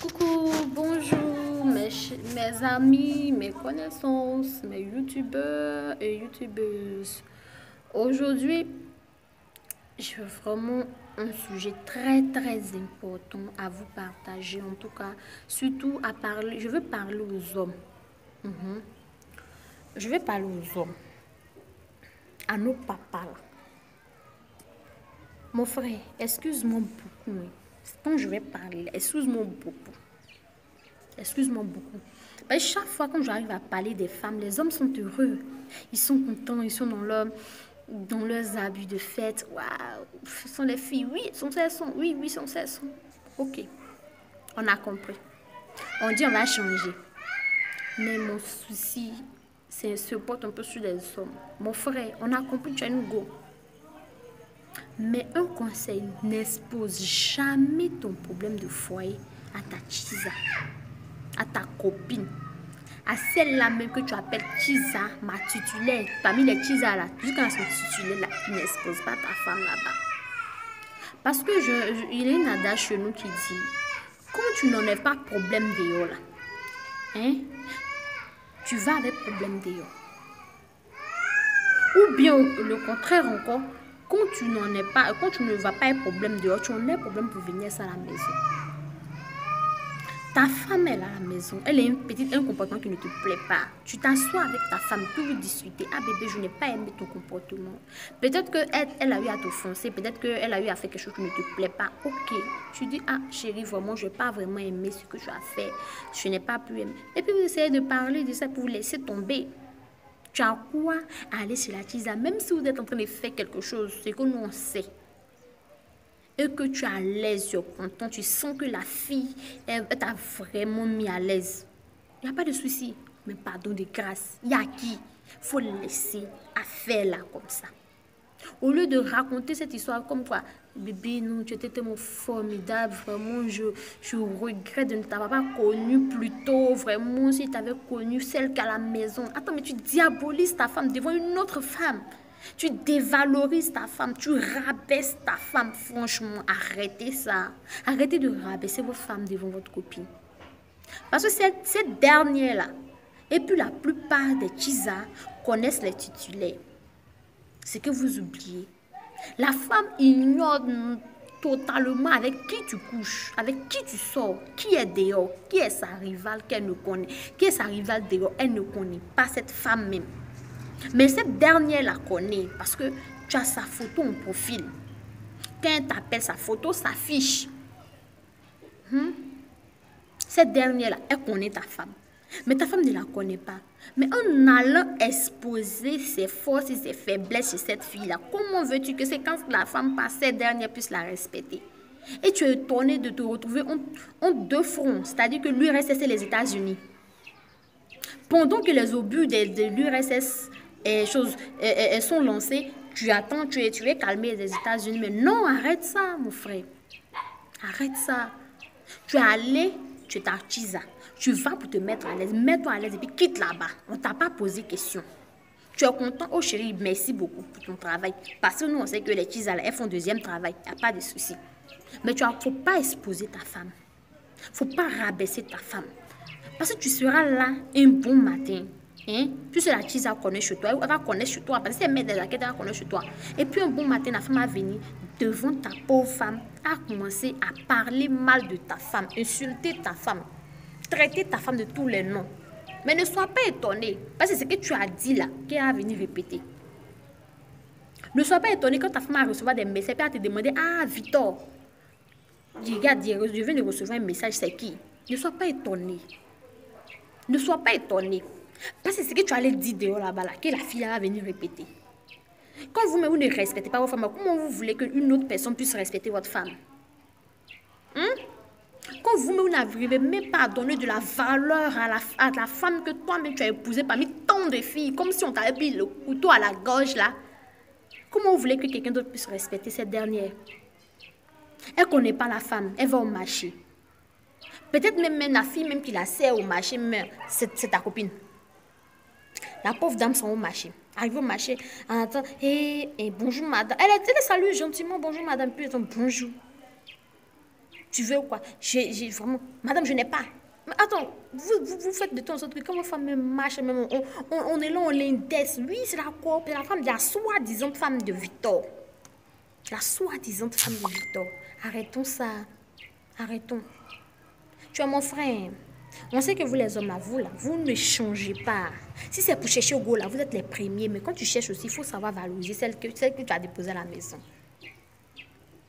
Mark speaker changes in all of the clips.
Speaker 1: Coucou, bonjour mes amis, mes connaissances, mes youtubeurs et youtubeuses. Aujourd'hui, j'ai vraiment un sujet très important à vous partager. En tout cas, surtout à parler, je veux parler aux hommes. Mhm. Je vais parler aux hommes, à nos papas là. Mon frère, excuse-moi beaucoup, hein. Quand je vais parler, excuse-moi beaucoup. Excuse-moi beaucoup. Parce que chaque fois quand j'arrive à parler des femmes, les hommes sont heureux. Ils sont contents, ils sont dans leurs habits de fête. Waouh, ce sont les filles. Oui, elles sont. Oui, oui, elles sont. Ok, on a compris. On dit on va changer. Mais mon souci, c'est se porte un peu sur les hommes. Mon frère, on a compris, tu as une go. Mais un conseil, n'expose jamais ton problème de foyer à ta chisa, à ta copine, à celle-là même que tu appelles Chisa, ma titulaire. Parmi les Chisa là, jusqu'à son titulaire là, n'expose pas ta femme là-bas. Parce que il y a une adage chez nous qui dit, quand tu n'en es pas problème dehors là, hein, tu vas avec problème dehors. Ou bien le contraire encore, quand tu n'en es pas, quand tu ne vas pas être problème dehors, tu en es problème pour venir ça à la maison. Ta femme est là à la maison, elle a un comportement qui ne te plaît pas. Tu t'assois avec ta femme pour lui discuter. Ah bébé, je n'ai pas aimé ton comportement. Peut-être qu'elle a eu à t'offenser, peut-être qu'elle a eu à faire quelque chose qui ne te plaît pas. Ok, tu dis, ah chérie, vraiment, je n'ai pas vraiment aimé ce que tu as fait. Je n'ai pas pu aimer. Et puis vous essayez de parler de ça pour vous laisser tomber. Tu as quoi à aller sur la tisa, même si vous êtes en train de faire quelque chose, c'est que nous on sait. Et que tu es à l'aise, tu es content, tu sens que la fille, elle t'a vraiment mis à l'aise. Il n'y a pas de souci. Mais pardon de grâce, il y a qui? Il faut laisser à faire là comme ça. Au lieu de raconter cette histoire comme quoi, bébé, non, tu étais tellement formidable, vraiment, je regrette de ne t'avoir pas connu plus tôt, vraiment, si tu avais connu celle qu'à la maison. Attends, mais tu diabolises ta femme devant une autre femme. Tu dévalorises ta femme, tu rabaisses ta femme. Franchement, arrêtez ça. Arrêtez de rabaisser votre femme devant votre copine. Parce que cette dernière-là, et puis la plupart des Chisa connaissent les titulaires. C'est que vous oubliez. La femme ignore totalement avec qui tu couches, avec qui tu sors, qui est dehors, qui est sa rivale qu'elle ne connaît, qui est sa rivale dehors, elle ne connaît pas cette femme même. Mais cette dernière la connaît parce que tu as sa photo en profil. Quand elle t'appelle, sa photo s'affiche. Cette dernière-là, elle connaît ta femme. Mais ta femme ne la connaît pas. Mais en allant exposer ses forces et ses faiblesses chez cette fille-là, comment veux-tu que c'est quand la femme passe, cette dernière puisse la respecter? Et tu es étonné de te retrouver en deux fronts, c'est-à-dire que l'URSS et les États-Unis. Pendant que les obus de l'URSS sont lancés, tu attends, tu es calmé des États-Unis. Mais non, arrête ça, mon frère. Arrête ça. Tu es allé, tu es à Chisa. Tu vas pour te mettre à l'aise. Mets-toi à l'aise et puis quitte là-bas. On ne t'a pas posé question. Tu es content? Oh chérie, merci beaucoup pour ton travail. Parce que nous, on sait que les Chisa, elles font deuxième travail. Il n'y a pas de souci. Mais il ne faut pas exposer ta femme. Il ne faut pas rabaisser ta femme. Parce que tu seras là un bon matin. Hein? Puisque la Chisa connaît chez toi, elle va connaître chez toi. Parce que si elle met des raquettes, elle va connaître chez toi. Et puis un bon matin, la femme va venir devant ta pauvre femme, à commencer à parler mal de ta femme, insulter ta femme, traiter ta femme de tous les noms. Mais ne sois pas étonné, parce que c'est ce que tu as dit là, qu'elle va venir répéter. Ne sois pas étonné quand ta femme va recevoir des messages, elle va te demander, ah Victor, regarde, je viens de recevoir un message, c'est qui? Ne sois pas étonné. Ne sois pas étonné. Parce que c'est ce que tu allais dire dehors là-bas, là, que la fille va venir répéter. Quand vous-même vous ne respectez pas votre femme, comment vous voulez qu'une autre personne puisse respecter votre femme? Quand vous-même n'arrivez même pas à donner de la valeur à la femme que toi-même tu as épousée parmi tant de filles, comme si on t'avait mis le couteau à la gorge là, comment vous voulez que quelqu'un d'autre puisse respecter cette dernière? Elle ne connaît pas la femme, elle va au marché. Peut-être même la fille même qui la sert au marché, c'est ta copine. La pauvre dame s'en va au marché. Arrive au marché, elle entend, bonjour madame. Elle salue gentiment, bonjour madame, puis elle dit bonjour. Tu veux quoi? J'ai vraiment... Madame, je n'ai pas. Mais attends, vous faites de temps en temps, quand vos femmes marchent, même, on est là, on l'index. Oui, c'est la quoi? C'est la femme, la soi-disant femme de Victor. La soi-disant femme de Victor. Arrêtons ça. Arrêtons. Tu es mon frère. On sait que vous les hommes là, vous ne changez pas. Si c'est pour chercher au go là, vous êtes les premiers. Mais quand tu cherches aussi, il faut savoir valoriser celle que tu as déposée à la maison.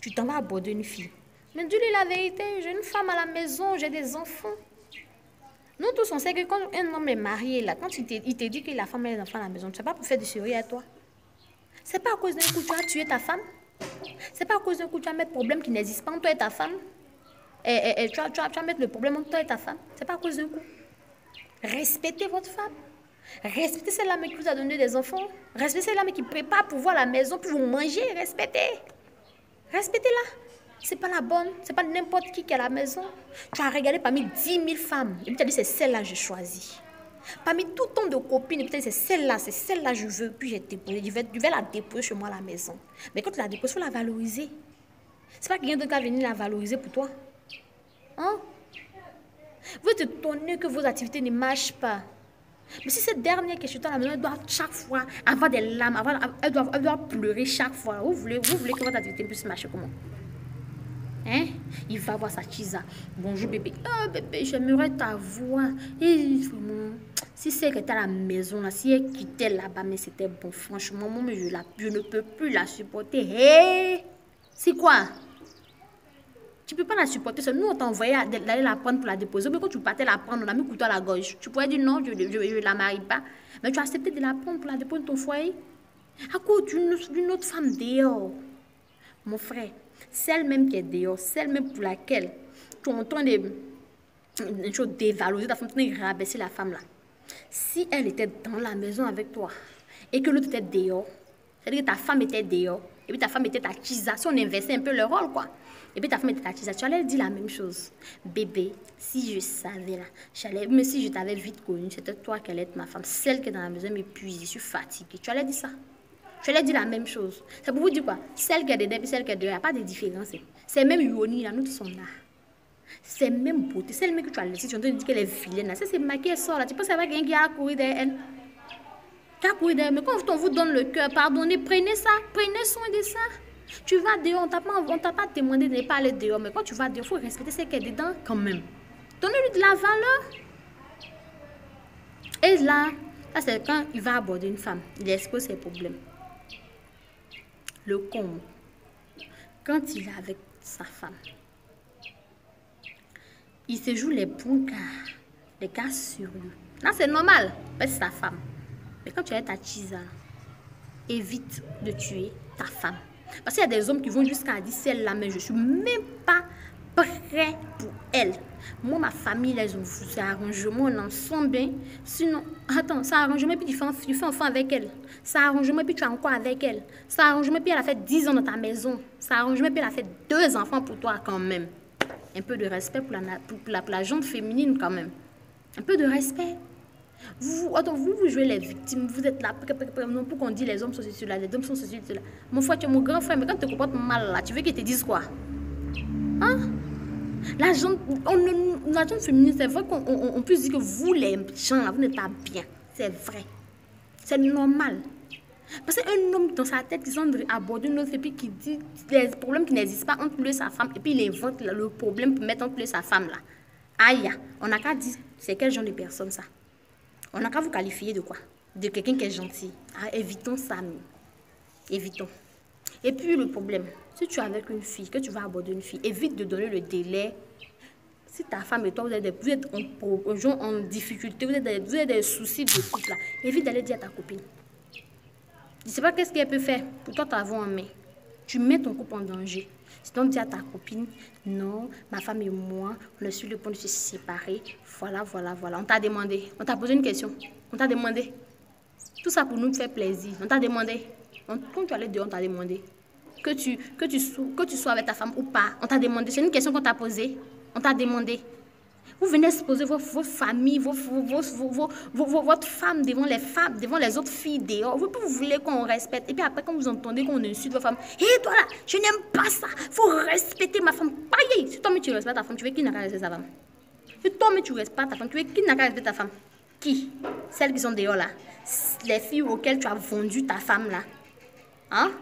Speaker 1: Tu t'en vas aborder une fille. Mais dis-lui la vérité, j'ai une femme à la maison, j'ai des enfants. Nous tous, on sait que quand un homme est marié, là, quand il te dit que la femme a les enfants à la maison, tu ne sais pas pour faire du sérieux à toi. C'est pas à cause d'un coup tu as tué ta femme. C'est pas à cause d'un coup tu vas mettre problème qui n'existe pas entre toi et ta femme. Et tu vas mettre le problème entre toi et ta femme. C'est pas à cause d'un coup. Respectez votre femme. Respectez celle-là qui vous a donné des enfants. Respectez celle-là qui prépare pour voir la maison, pour vous manger. Respectez. Respectez-la. C'est pas la bonne. C'est pas n'importe qui est à la maison. Tu as regardé parmi 10 000 femmes. Et puis tu as dit c'est celle-là que je choisis. Parmi tout ton de copines, et puis tu as dit c'est celle-là que je veux. Puis j'ai déposé. Je vais la déposer chez moi à la maison. Mais quand tu la déposes, il faut la valoriser. C'est pas quelqu'un d'autre qui va venir la valoriser pour toi. Hein? Vous êtes étonné que vos activités ne marchent pas. Mais si cette dernière qui est chez toi à la maison, elle doit chaque fois avoir des larmes, elle doit pleurer chaque fois. Vous voulez que votre activité puisse marcher comment? Hein? Il va voir sa chisa. Bonjour bébé. Oh bébé, j'aimerais ta voix. Et vraiment, si c'est que tu à la maison, là, si elle quittait là-bas, mais c'était bon. Franchement, moi, je ne peux plus la supporter. Hé! C'est quoi? Tu ne peux pas la supporter. Nous, on t'a envoyé d'aller la prendre pour la déposer. Mais quand tu partais la prendre, on a mis le couteau à la gorge. Tu pourrais dire non, je ne la marie pas. Mais tu as accepté de la prendre pour la déposer dans ton foyer. À cause d'une autre femme dehors. Mon frère, celle même qui est dehors, celle même pour laquelle tu es en train de dévaloriser ta femme, tu es en train de rabaisser la femme là. Si elle était dans la maison avec toi et que l'autre était dehors, c'est-à-dire que ta femme était dehors et puis ta femme était ta chisa, si on inversait un peu le rôle quoi. Et puis ta femme était ta chisa, tu allais dire la même chose. Bébé, si je savais là, mais si je t'avais vite connue, c'était toi qui allais être ma femme, celle qui est dans la maison m'épuise, je suis fatiguée. Tu allais dire ça. Je leur dis la même chose. C'est pour vous dire quoi? Celle qui est dedans et celle qui est dehors, il n'y a pas de différence. C'est même Yoni, là, nous tous sommes là. C'est même beauté. Celle même que tu as laissée, tu as dit qu'elle est vilaine. Ça, c'est maquillée, elle sort là. Tu penses que c'est quelqu'un qui a couru derrière elle? Qui a couru derrière elle? Mais quand on vous donne le cœur, pardonnez, prenez ça. Prenez soin de ça. Tu vas dehors, on ne t'a pas demandé de ne pas aller dehors. Mais quand tu vas dehors, il faut respecter celle qui est dedans quand même. Donnez-lui de la valeur. Et là, c'est quand il va aborder une femme. Il expose ses problèmes. Le comble, quand il est avec sa femme, il se joue les bons les gars sur lui. Là, c'est normal, parce que c'est ta femme. Mais quand tu as ta chisa, évite de tuer ta femme. Parce qu'il y a des hommes qui vont jusqu'à dire celle-là, mais je ne suis même pas prêt pour elle. Moi, ma famille, là, ils ont fait un arrangement, on ensemble bien. Sinon, attends, ça arrangement, puis tu fais enfant avec elle. Ça arrangement, puis tu es encore avec elle. Ça arrangement, puis elle a fait 10 ans dans ta maison. Ça arrangement, puis elle a fait 2 enfants pour toi quand même. Un peu de respect pour la gente féminine quand même. Un peu de respect. Vous jouez les victimes, vous êtes là pour qu'on dise les hommes sont ceci, là, les hommes sont ceci, là. Mon frère, tu es mon grand frère, mais quand tu te comportes mal là, tu veux qu'ils te disent quoi? Hein? La gente féminine, c'est vrai qu'on peut dire que vous, les gens, là, vous n'êtes pas bien. C'est vrai. C'est normal. Parce qu'un homme dans sa tête, il semble aborder une autre et puis qui dit des problèmes qui n'existent pas entre lui et sa femme, et puis il invente le problème pour mettre entre lui et sa femme là. Aïe, on n'a qu'à dire, c'est quel genre de personne ça? On n'a qu'à vous qualifier de quoi? De quelqu'un qui est gentil. Ah, évitons ça, évitons. Et puis le problème, si tu es avec une fille, que tu vas aborder une fille, évite de donner le délai. Si ta femme et toi, vous êtes en difficulté, vous avez des soucis de couple là, évite d'aller dire à ta copine. Je ne sais pas qu'est-ce qu'elle peut faire pour toi t'avoir en main. Tu mets ton couple en danger. Sinon, dis à ta copine, non, ma femme et moi, on est sur le point de se séparer. Voilà. On t'a demandé. On t'a posé une question. On t'a demandé. Tout ça pour nous faire plaisir. On t'a demandé. Quand tu allais dehors, on t'a demandé. Que tu sois avec ta femme ou pas. On t'a demandé. C'est une question qu'on t'a posée. On t'a demandé. Vous venez exposer votre famille, votre femme devant les femmes, devant les autres filles dehors. Vous voulez qu'on respecte. Et puis après, quand vous entendez qu'on insulte votre femme, hé toi là, je n'aime pas ça. Il faut respecter ma femme. Pareil, si toi-même tu respectes ta femme, tu veux qui n'a qu'à respecter sa femme? Si toi-même tu respectes ta femme, tu veux qui n'a qu'à respecter ta femme? Qui? Celles qui sont dehors là. Les filles auxquelles tu as vendu ta femme là. Hein?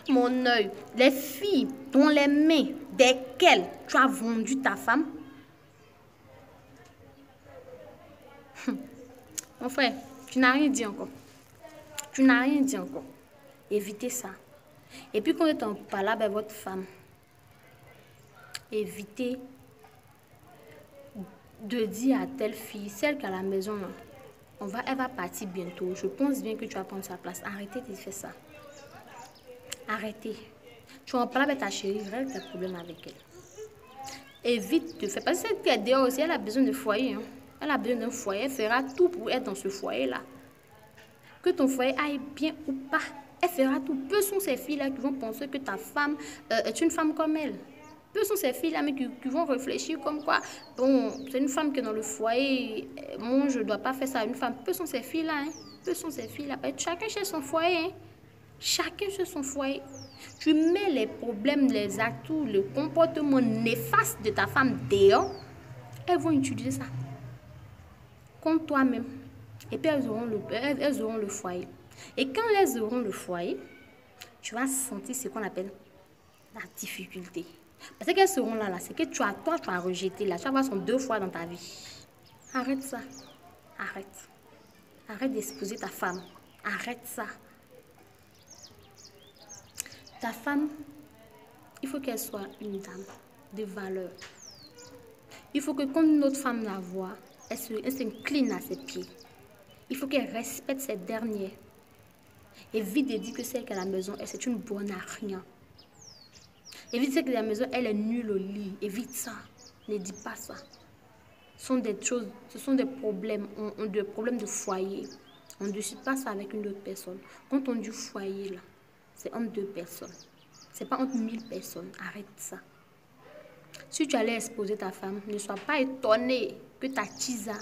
Speaker 1: Mon œil, les filles dont les mains desquelles tu as vendu ta femme. Mon frère, tu n'as rien dit encore. Tu n'as rien dit encore. Évitez ça. Et puis quand tu es en palabre avec votre femme, évitez de dire à telle fille, celle qui est à la maison, là, elle va partir bientôt. Je pense bien que tu vas prendre sa place. Arrêtez de faire ça. Arrêtez. Tu en parles avec ta chérie, règle tes problèmes avec elle. Évite de faire. Parce que cette qui est dehors aussi, elle a besoin de foyer. Hein. Elle a besoin d'un foyer. Elle fera tout pour être dans ce foyer-là. Que ton foyer aille bien ou pas. Elle fera tout. Peu sont ces filles-là qui vont penser que ta femme est une femme comme elle. Peu sont ces filles-là mais qui vont réfléchir comme quoi. Bon, c'est une femme qui est dans le foyer. Moi, je ne dois pas faire ça à une femme. Peu sont ces filles-là. Hein. Peu sont ces filles-là. Chacun chez son foyer. Hein. Chacun sur son foyer. Tu mets les problèmes, les atouts, le comportement néfaste de ta femme dehors. Elles vont utiliser ça contre toi-même. Et puis elles auront le foyer. Et quand elles auront le foyer, tu vas sentir ce qu'on appelle la difficulté. Parce qu'elles seront là, c'est que tu as rejeté là. Tu vas voir son 2 fois dans ta vie. Arrête ça. Arrête. Arrête d'exposer ta femme. Arrête ça. Ta femme, il faut qu'elle soit une dame de valeur. Il faut que quand une autre femme la voit, elle s'incline à ses pieds. Il faut qu'elle respecte cette dernière. Évite de dire que celle qui est à la maison, c'est une bonne à rien. Évite de dire que la maison, elle est nulle au lit. Évite ça. Ne dis pas ça. Ce sont des problèmes, des problèmes de foyer. On ne discute pas ça avec une autre personne. Quand on dit foyer, là, c'est entre 2 personnes. C'est pas entre 1000 personnes. Arrête ça. Si tu allais exposer ta femme, ne sois pas étonné que ta tisa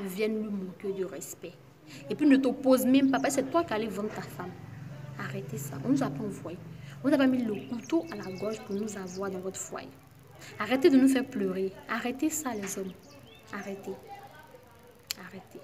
Speaker 1: vienne lui manquer de respect. Et puis ne t'oppose même pas, parce que c'est toi qui allais vendre ta femme. Arrêtez ça. On nous a pas envoyé. On n'a pas mis le couteau à la gorge pour nous avoir dans votre foyer. Arrêtez de nous faire pleurer. Arrêtez ça, les hommes. Arrêtez. Arrêtez.